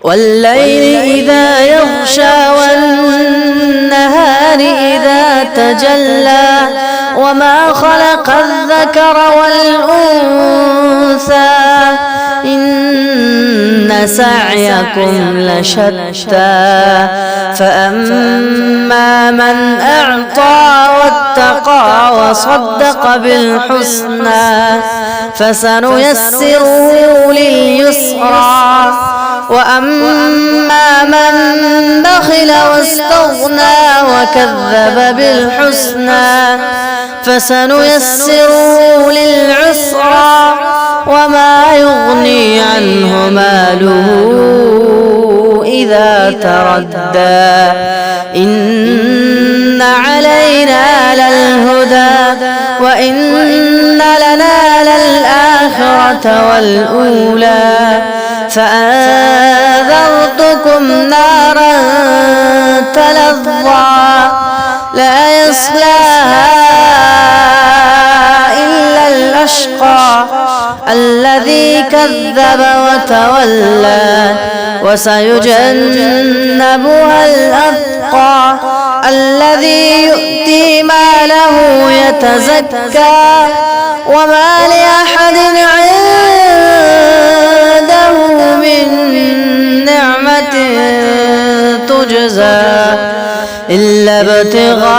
والليل إذا يغشى والنهار إذا تجلى وما خلق الذكر والأنثى إن سعيكم لشتى فأما من أعطى واتقى وصدق بالحسنى فسنيسره لليسرى وأما من بخل واستغنى وكذب بالحسنى فسنيسره للعسرى وما يغني عنه ماله إذا تردى إن علينا للهدى وإن لنا للآخرة والأولى فأنذرتكم نارا تلظى لا يصلاها إلا الأشقى الذي كذب وتولى وسيجنبها الأتقى الذي يؤتي ماله يتزكى وما لأحد عنده من نعمة تجزى إلا ابتغاء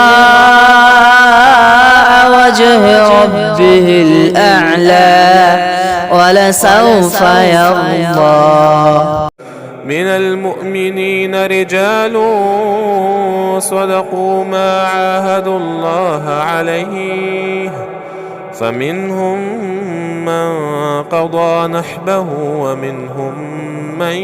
وجه ربه الأعلى ولسوف يرضى. من المؤمنين رجال صدقوا ما عاهدوا الله عليه فمنهم من قضى نحبه ومنهم من